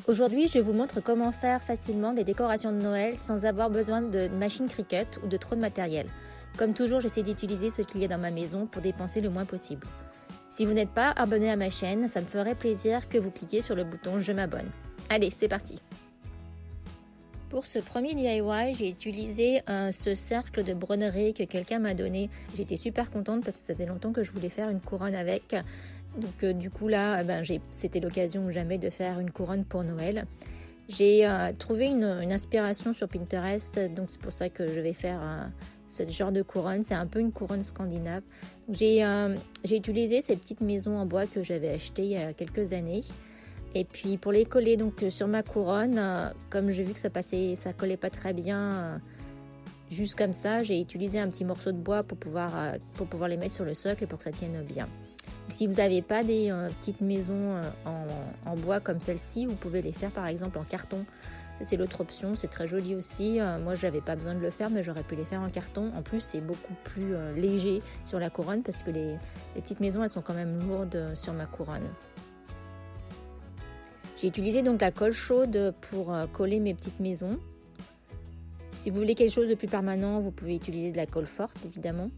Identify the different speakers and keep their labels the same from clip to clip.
Speaker 1: Aujourd'hui, je vous montre comment faire facilement des décorations de Noël sans avoir besoin de machine Cricut ou de trop de matériel. Comme toujours, j'essaie d'utiliser ce qu'il y a dans ma maison pour dépenser le moins possible. Si vous n'êtes pas abonné à ma chaîne, ça me ferait plaisir que vous cliquiez sur le bouton « Je m'abonne ». Allez, c'est parti! Pour ce premier DIY, j'ai utilisé ce cercle de broderie que quelqu'un m'a donné. J'étais super contente parce que ça faisait longtemps que je voulais faire une couronne avec. Donc du coup là, c'était l'occasion ou jamais de faire une couronne pour Noël. J'ai trouvé une inspiration sur Pinterest, donc c'est pour ça que je vais faire ce genre de couronne. C'est un peu une couronne scandinave. J'ai utilisé ces petites maisons en bois que j'avais achetées il y a quelques années. Et puis pour les coller donc sur ma couronne, comme j'ai vu que ça collait pas très bien, juste comme ça, j'ai utilisé un petit morceau de bois pour pouvoir les mettre sur le socle et pour que ça tienne bien. Si vous n'avez pas des petites maisons en bois comme celle-ci, vous pouvez les faire par exemple en carton. Ça, c'est l'autre option, c'est très joli aussi. Moi, je n'avais pas besoin de le faire, mais j'aurais pu les faire en carton. En plus, c'est beaucoup plus léger sur la couronne parce que les petites maisons, elles sont quand même lourdes sur ma couronne. J'ai utilisé donc la colle chaude pour coller mes petites maisons. Si vous voulez quelque chose de plus permanent, vous pouvez utiliser de la colle forte, évidemment.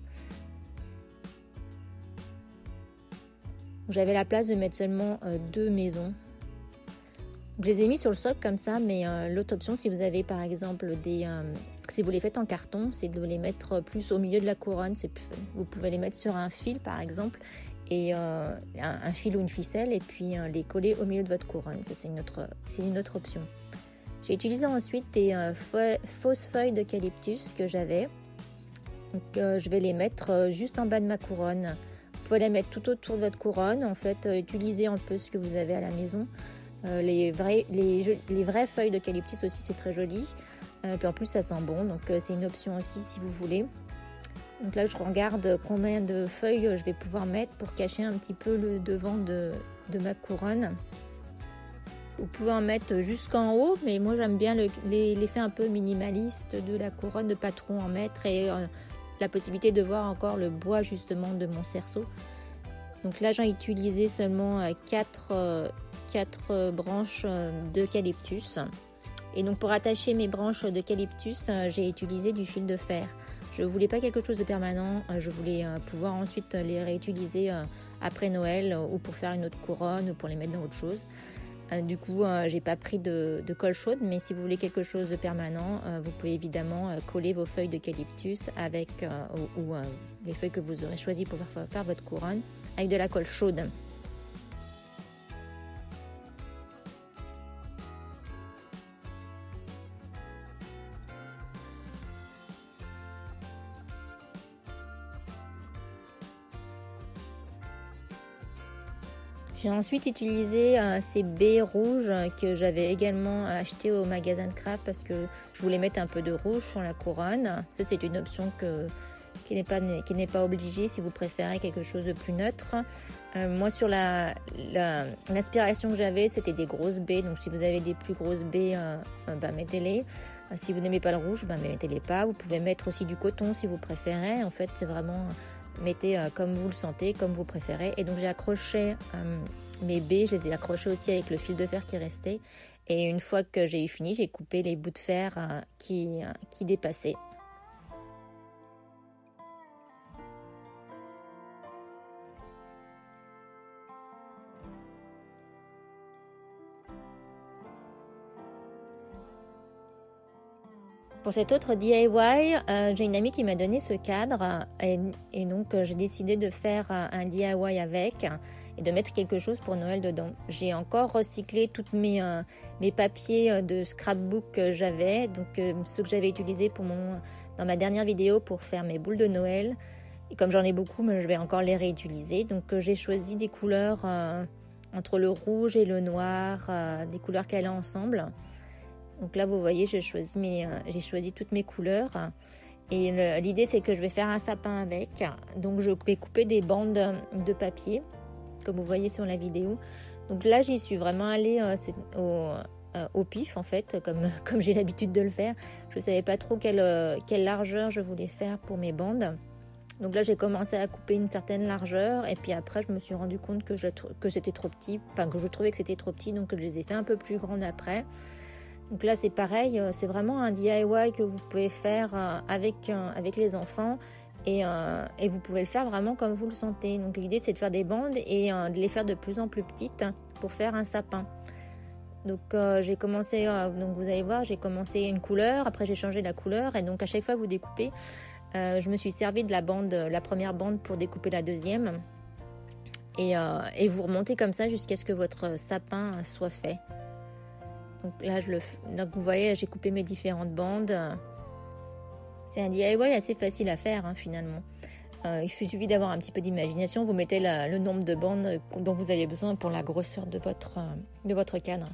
Speaker 1: J'avais la place de mettre seulement 2 maisons. Je les ai mis sur le socle comme ça, mais l'autre option, si vous avez par exemple si vous les faites en carton, c'est de les mettre plus au milieu de la couronne. Vous pouvez les mettre sur un fil par exemple, et un fil ou une ficelle, et puis les coller au milieu de votre couronne. Ça, c'est une autre option. J'ai utilisé ensuite des fausses feuilles d'eucalyptus que j'avais. Donc je vais les mettre juste en bas de ma couronne. Vous pouvez les mettre tout autour de votre couronne. En fait, utilisez un peu ce que vous avez à la maison. Les vraies feuilles d'eucalyptus aussi, c'est très joli. Puis en plus, ça sent bon. Donc c'est une option aussi si vous voulez. Donc là, je regarde combien de feuilles je vais pouvoir mettre pour cacher un petit peu le devant de ma couronne. Vous pouvez en mettre jusqu'en haut, mais moi j'aime bien l'effet un peu minimaliste de la couronne, de pas trop en mettre, et la possibilité de voir encore le bois justement de mon cerceau. Donc là, j'ai utilisé seulement 4 branches d'eucalyptus. Et donc pour attacher mes branches d'eucalyptus, j'ai utilisé du fil de fer. Je ne voulais pas quelque chose de permanent, je voulais pouvoir ensuite les réutiliser après Noël ou pour faire une autre couronne ou pour les mettre dans autre chose. Du coup, j'ai pas pris de colle chaude, mais si vous voulez quelque chose de permanent, vous pouvez évidemment coller vos feuilles d'eucalyptus avec ou les feuilles que vous aurez choisies pour faire votre couronne avec de la colle chaude. J'ai ensuite utilisé ces baies rouges que j'avais également acheté au magasin de craft parce que je voulais mettre un peu de rouge sur la couronne. Ça, c'est une option qui n'est pas obligée si vous préférez quelque chose de plus neutre. Moi, sur l'inspiration que j'avais, c'était des grosses baies. Donc, si vous avez des plus grosses baies, mettez-les. Si vous n'aimez pas le rouge, mettez-les pas. Vous pouvez mettre aussi du coton si vous préférez. En fait, c'est vraiment... Mettez comme vous le sentez, comme vous préférez. Et donc j'ai accroché mes baies, je les ai accrochées aussi avec le fil de fer qui restait. Et une fois que j'ai eu fini, j'ai coupé les bouts de fer qui dépassaient. Pour cet autre DIY, j'ai une amie qui m'a donné ce cadre et donc j'ai décidé de faire un DIY avec et de mettre quelque chose pour Noël dedans. J'ai encore recyclé tous mes papiers de scrapbook que j'avais, donc ceux que j'avais utilisés dans ma dernière vidéo pour faire mes boules de Noël. Et comme j'en ai beaucoup, je vais encore les réutiliser. Donc j'ai choisi des couleurs entre le rouge et le noir, des couleurs qui allaient ensemble. Donc là, vous voyez, j'ai choisi toutes mes couleurs. Et l'idée, c'est que je vais faire un sapin avec. Donc, je vais couper des bandes de papier, comme vous voyez sur la vidéo. Donc là, j'y suis vraiment allée au pif, en fait, comme j'ai l'habitude de le faire. Je ne savais pas trop quelle largeur je voulais faire pour mes bandes. Donc là, j'ai commencé à couper une certaine largeur et puis après, je me suis rendu compte que c'était trop petit, enfin que je trouvais que c'était trop petit, donc je les ai fait un peu plus grandes après. Donc là, c'est pareil, c'est vraiment un DIY que vous pouvez faire avec les enfants et vous pouvez le faire vraiment comme vous le sentez. Donc l'idée, c'est de faire des bandes et de les faire de plus en plus petites pour faire un sapin. Donc j'ai commencé, donc vous allez voir, j'ai commencé une couleur, après j'ai changé la couleur et donc à chaque fois que vous découpez, je me suis servi de la première bande pour découper la deuxième et vous remontez comme ça jusqu'à ce que votre sapin soit fait. Donc là, donc vous voyez, j'ai coupé mes différentes bandes. C'est un DIY assez facile à faire finalement. Il suffit d'avoir un petit peu d'imagination. Vous mettez le nombre de bandes dont vous avez besoin pour la grosseur de votre cadre.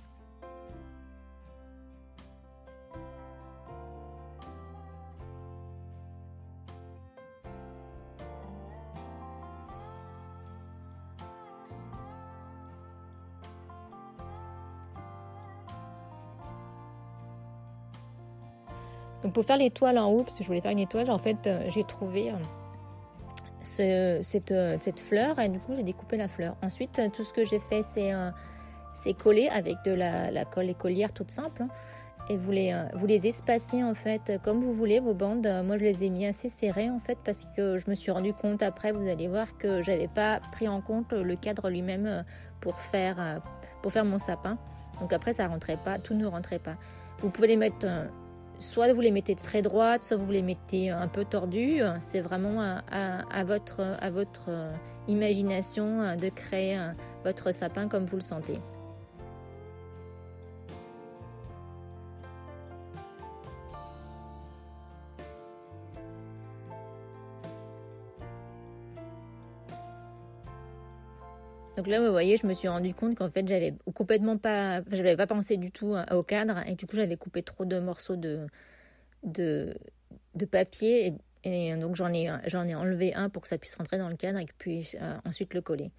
Speaker 1: Donc pour faire l'étoile en haut, parce que je voulais faire une étoile, en fait, j'ai trouvé cette fleur et du coup, j'ai découpé la fleur. Ensuite, tout ce que j'ai fait, c'est coller avec de la colle écolière toute simple. Et vous les espacez en fait comme vous voulez, vos bandes. Moi, je les ai mis assez serrées en fait parce que je me suis rendu compte après, vous allez voir que j'avais pas pris en compte le cadre lui-même pour faire mon sapin. Donc après, ça rentrait pas, tout ne rentrait pas. Vous pouvez les mettre... soit vous les mettez très droites, soit vous les mettez un peu tordues. C'est vraiment à votre imagination de créer votre sapin comme vous le sentez. Donc là, vous voyez, je me suis rendu compte qu'en fait, j'avais pas pensé du tout au cadre et du coup, j'avais coupé trop de morceaux de papier et donc j'en ai enlevé un pour que ça puisse rentrer dans le cadre et puis ensuite le coller.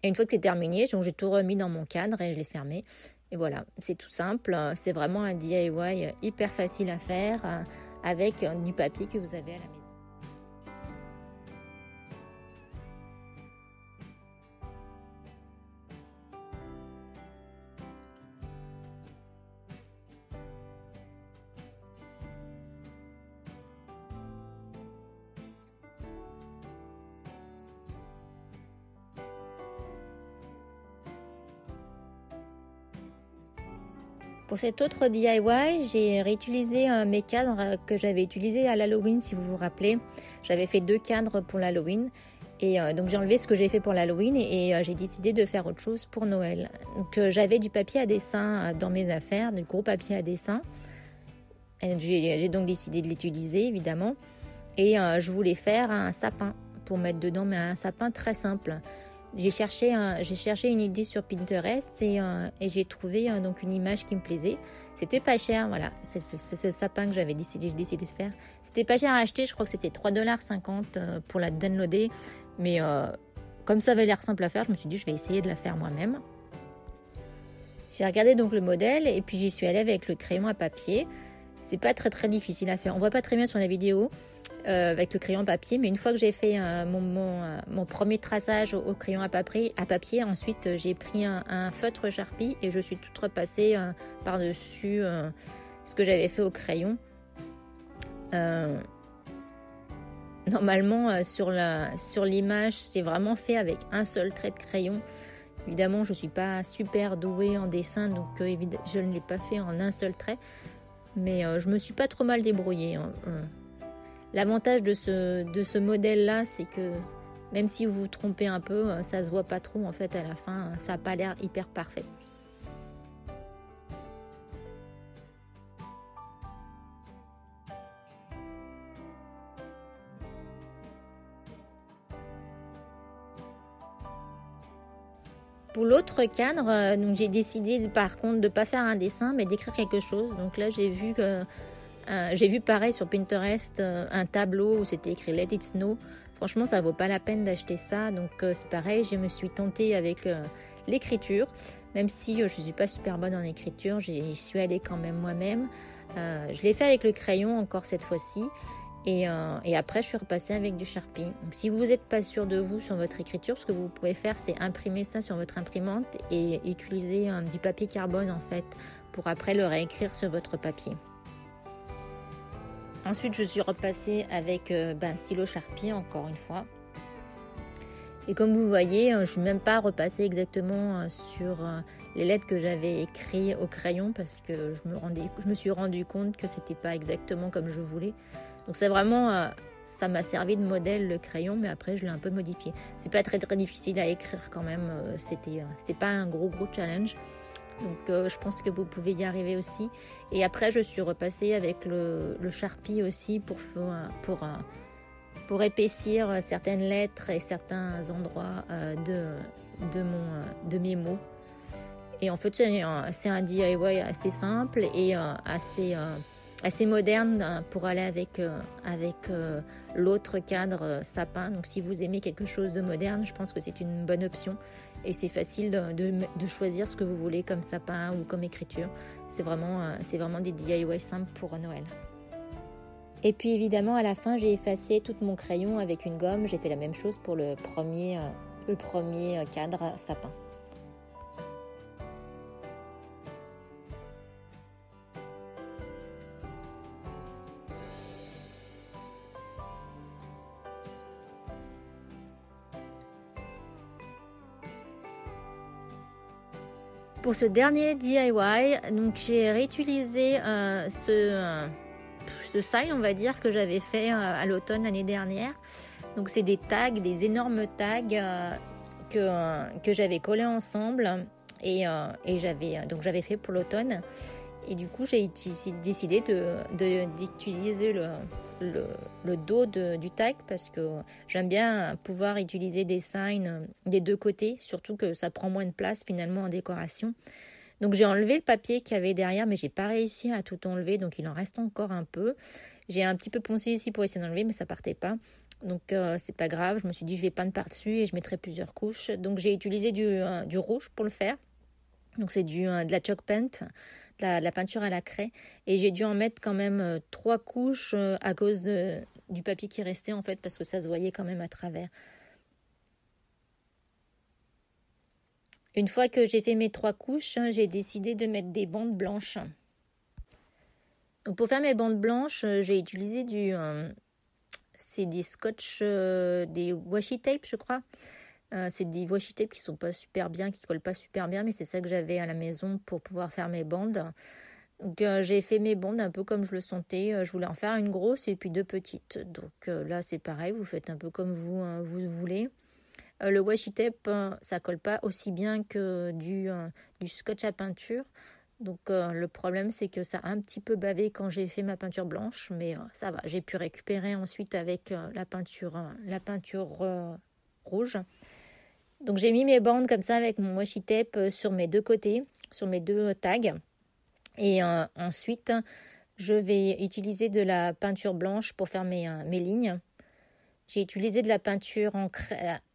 Speaker 1: Et une fois que c'est terminé, donc j'ai tout remis dans mon cadre et je l'ai fermé. Et voilà, c'est tout simple. C'est vraiment un DIY hyper facile à faire avec du papier que vous avez à la maison. Pour cet autre DIY, j'ai réutilisé mes cadres que j'avais utilisés à l'Halloween, si vous vous rappelez. J'avais fait 2 cadres pour l'Halloween. Et donc j'ai enlevé ce que j'ai fait pour l'Halloween et j'ai décidé de faire autre chose pour Noël. Donc j'avais du papier à dessin dans mes affaires, du gros papier à dessin. J'ai donc décidé de l'utiliser évidemment. Et je voulais faire un sapin pour mettre dedans, mais un sapin très simple. J'ai cherché une idée sur Pinterest et j'ai trouvé donc une image qui me plaisait. C'était pas cher, voilà. C'est ce sapin que j'ai décidé de faire. C'était pas cher à acheter, je crois que c'était 3,50 $ pour la downloader. Mais comme ça avait l'air simple à faire, je me suis dit je vais essayer de la faire moi-même. J'ai regardé donc le modèle et puis j'y suis allée avec le crayon à papier. C'est pas très très difficile à faire. On voit pas très bien sur la vidéo. Avec le crayon à papier, mais une fois que j'ai fait mon premier traçage au crayon à papier, ensuite j'ai pris un feutre Sharpie et je suis toute repassée par-dessus ce que j'avais fait au crayon. Normalement sur l'image c'est vraiment fait avec un seul trait de crayon. Évidemment je suis pas super douée en dessin, donc je ne l'ai pas fait en un seul trait, mais je me suis pas trop mal débrouillée. L'avantage de ce modèle-là, c'est que même si vous vous trompez un peu, ça se voit pas trop en fait à la fin, ça n'a pas l'air hyper parfait. Pour l'autre cadre, donc j'ai décidé par contre de ne pas faire un dessin, mais d'écrire quelque chose. Donc là, j'ai vu pareil sur Pinterest un tableau où c'était écrit Let It Snow. Franchement, ça vaut pas la peine d'acheter ça. Donc c'est pareil, je me suis tentée avec l'écriture. Même si je suis pas super bonne en écriture, j'y suis allée quand même moi-même. Je l'ai fait avec le crayon encore cette fois-ci. Et après, je suis repassée avec du Sharpie. Donc, si vous n'êtes pas sûr de vous sur votre écriture, ce que vous pouvez faire, c'est imprimer ça sur votre imprimante et utiliser du papier carbone, en fait, pour après le réécrire sur votre papier. Ensuite, je suis repassée avec stylo Sharpie, encore une fois. Et comme vous voyez, je ne suis même pas repassée exactement sur les lettres que j'avais écrites au crayon parce que je me suis rendu compte que c'était pas exactement comme je voulais. Donc c'est vraiment, ça m'a servi de modèle le crayon, mais après je l'ai un peu modifié. C'est pas très très difficile à écrire quand même, c'était pas un gros challenge. Donc je pense que vous pouvez y arriver aussi. Et après je suis repassée avec le Sharpie aussi pour épaissir certaines lettres et certains endroits de mes mots. Et en fait, c'est un DIY assez simple et assez moderne pour aller avec l'autre cadre sapin. Donc, si vous aimez quelque chose de moderne, je pense que c'est une bonne option. Et c'est facile de choisir ce que vous voulez comme sapin ou comme écriture. C'est vraiment des DIY simples pour Noël. Et puis évidemment, à la fin, j'ai effacé tout mon crayon avec une gomme. J'ai fait la même chose pour le premier cadre sapin. Pour ce dernier DIY, donc j'ai réutilisé ce sign, on va dire, que j'avais fait à l'automne l'année dernière. Donc c'est des tags, des énormes tags que j'avais collés ensemble et j'avais fait pour l'automne. Et du coup, j'ai décidé d'utiliser le dos du tag parce que j'aime bien pouvoir utiliser des signs des deux côtés, surtout que ça prend moins de place finalement en décoration. Donc j'ai enlevé le papier qu'il y avait derrière, mais j'ai pas réussi à tout enlever, donc il en reste encore un peu. J'ai un petit peu poncé ici pour essayer d'enlever, mais ça partait pas. Donc c'est pas grave, je me suis dit je vais peindre par-dessus et je mettrai plusieurs couches. Donc j'ai utilisé du rouge pour le faire. Donc c'est de la chalk paint, de la peinture à la craie. Et j'ai dû en mettre quand même 3 couches à cause du papier qui restait en fait, parce que ça se voyait quand même à travers. Une fois que j'ai fait mes 3 couches, j'ai décidé de mettre des bandes blanches. Donc pour faire mes bandes blanches, j'ai utilisé c'est des scotch, des washi tape, je crois. C'est des washi tape qui sont pas super bien, qui collent pas super bien, mais c'est ça que j'avais à la maison pour pouvoir faire mes bandes. Donc j'ai fait mes bandes un peu comme je le sentais. Je voulais en faire une grosse et puis 2 petites. Donc là c'est pareil, vous faites un peu comme vous voulez. Le washi tape, ça colle pas aussi bien que du scotch à peinture. Donc le problème c'est que ça a un petit peu bavé quand j'ai fait ma peinture blanche, mais ça va. J'ai pu récupérer ensuite avec la peinture rouge. Donc j'ai mis mes bandes comme ça avec mon washi tape sur mes 2 côtés, sur mes 2 tags. Et ensuite, je vais utiliser de la peinture blanche pour faire mes lignes. J'ai utilisé de la peinture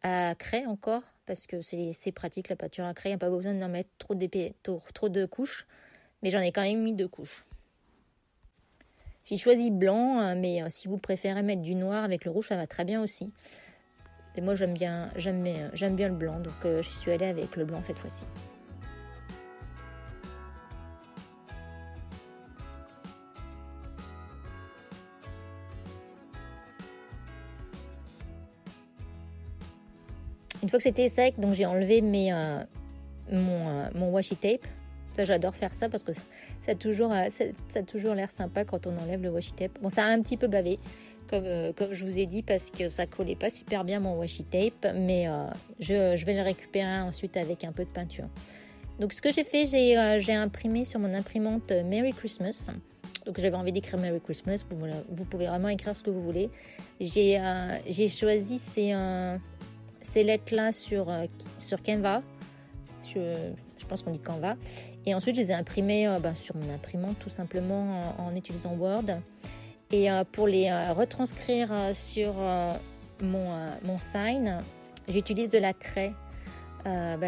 Speaker 1: à craie encore, parce que c'est pratique la peinture à craie. Il n'y a pas besoin d'en mettre trop de couches, mais j'en ai quand même mis 2 couches. J'ai choisi blanc, mais si vous préférez mettre du noir avec le rouge, ça va très bien aussi. Et moi j'aime bien le blanc, donc j'y suis allée avec le blanc cette fois-ci. Une fois que c'était sec, donc j'ai enlevé mon washi tape. Ça, j'adore faire ça parce que ça a toujours l'air sympa quand on enlève le washi tape. Bon, ça a un petit peu bavé, comme je vous ai dit, parce que ça collait pas super bien mon washi tape, mais je vais le récupérer ensuite avec un peu de peinture. Donc ce que j'ai fait, j'ai imprimé sur mon imprimante Merry Christmas. Donc j'avais envie d'écrire Merry Christmas, vous pouvez vraiment écrire ce que vous voulez. J'ai choisi ces lettres-là sur Canva, je pense qu'on dit Canva. Et ensuite, je les ai imprimées sur mon imprimante, tout simplement en utilisant Word. Et pour les retranscrire sur mon sign, j'utilise de la craie.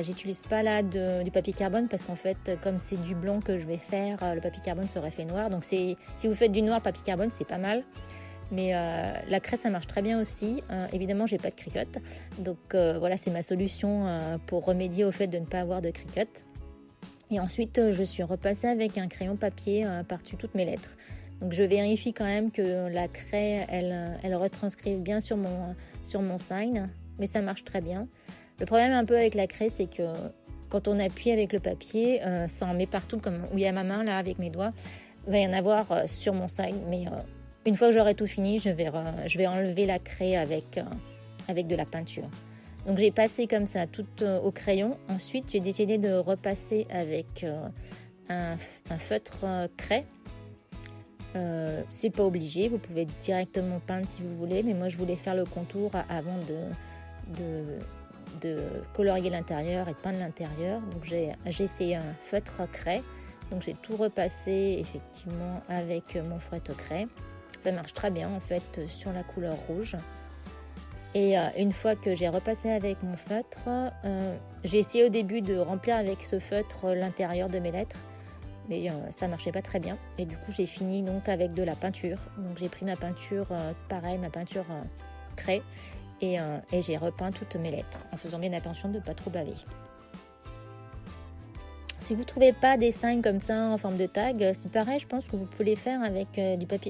Speaker 1: J'utilise pas là du papier carbone parce qu'en fait, comme c'est du blanc que je vais faire, le papier carbone serait fait noir. Donc si vous faites du noir papier carbone, c'est pas mal. Mais la craie, ça marche très bien aussi. Évidemment, j'ai pas de Cricut. Donc voilà, c'est ma solution pour remédier au fait de ne pas avoir de Cricut. Et ensuite, je suis repassée avec un crayon papier par-dessus toutes mes lettres. Donc je vérifie quand même que la craie, elle retranscrive bien sur mon sign. Mais ça marche très bien. Le problème un peu avec la craie, c'est que quand on appuie avec le papier, ça en met partout, comme où il y a ma main là avec mes doigts. Il va y en avoir sur mon sign, mais une fois que j'aurai tout fini, je vais enlever la craie avec de la peinture. Donc j'ai passé comme ça tout au crayon. Ensuite, j'ai décidé de repasser avec un feutre craie. C'est pas obligé, vous pouvez directement peindre si vous voulez, mais moi je voulais faire le contour avant de colorier l'intérieur et de peindre l'intérieur. Donc j'ai essayé un feutre craie. Donc j'ai tout repassé effectivement avec mon feutre craie. Ça marche très bien en fait sur la couleur rouge. Et une fois que j'ai repassé avec mon feutre, j'ai essayé au début de remplir avec ce feutre l'intérieur de mes lettres. Mais ça marchait pas très bien. Et du coup j'ai fini donc avec de la peinture. Donc j'ai pris ma peinture, pareil, ma peinture craie. Et j'ai repeint toutes mes lettres en faisant bien attention de ne pas trop baver. Si vous ne trouvez pas des signes comme ça en forme de tag, c'est pareil, je pense que vous pouvez les faire avec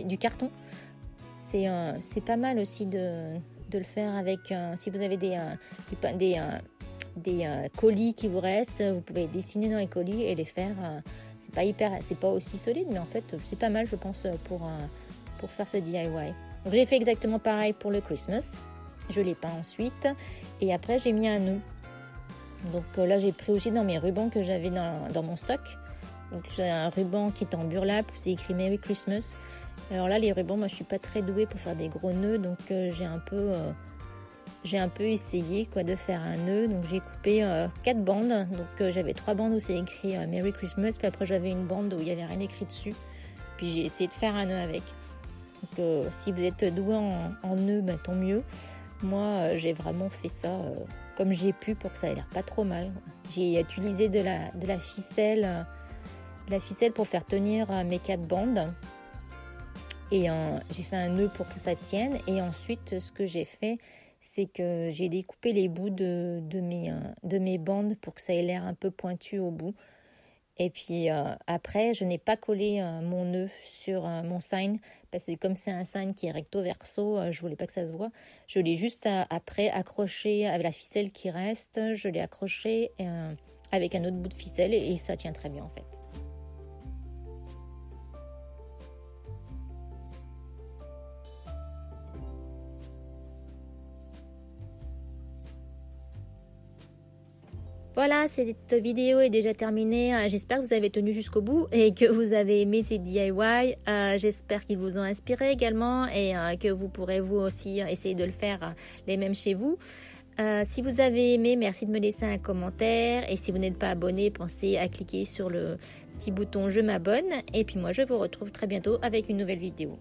Speaker 1: du carton. C'est pas mal aussi de le faire avec, si vous avez des colis qui vous restent, vous pouvez dessiner dans les colis et les faire. C'est pas aussi solide, mais en fait c'est pas mal je pense pour faire ce DIY. Donc j'ai fait exactement pareil pour le Christmas. Je l'ai peint ensuite et après j'ai mis un nœud. Donc là j'ai pris aussi dans mes rubans que j'avais dans mon stock. Donc j'ai un ruban qui est en burlap où c'est écrit Merry Christmas. Alors là les rubans, moi je suis pas très douée pour faire des gros nœuds, donc j'ai un peu essayé de faire un nœud. Donc j'ai coupé 4 bandes. Donc j'avais 3 bandes où c'est écrit Merry Christmas, puis après j'avais une bande où il y avait rien écrit dessus. Puis j'ai essayé de faire un nœud avec. Donc si vous êtes doué en nœud, tant mieux. Moi, j'ai vraiment fait ça comme j'ai pu pour que ça ait l'air pas trop mal. J'ai utilisé de la ficelle pour faire tenir mes 4 bandes. Et j'ai fait un nœud pour que ça tienne. Et ensuite, ce que j'ai fait, c'est que j'ai découpé les bouts de mes bandes pour que ça ait l'air un peu pointu au bout. Et puis après, je n'ai pas collé mon nœud sur mon sign parce que comme c'est un sign qui est recto verso, je voulais pas que ça se voit. Je l'ai juste après accroché avec la ficelle qui reste. Je l'ai accroché avec un autre bout de ficelle et ça tient très bien en fait. Voilà, cette vidéo est déjà terminée. J'espère que vous avez tenu jusqu'au bout et que vous avez aimé ces DIY. J'espère qu'ils vous ont inspiré également et que vous pourrez vous aussi essayer de le faire les mêmes chez vous. Si vous avez aimé, merci de me laisser un commentaire. Et si vous n'êtes pas abonné, pensez à cliquer sur le petit bouton « Je m'abonne ». Et puis moi, je vous retrouve très bientôt avec une nouvelle vidéo.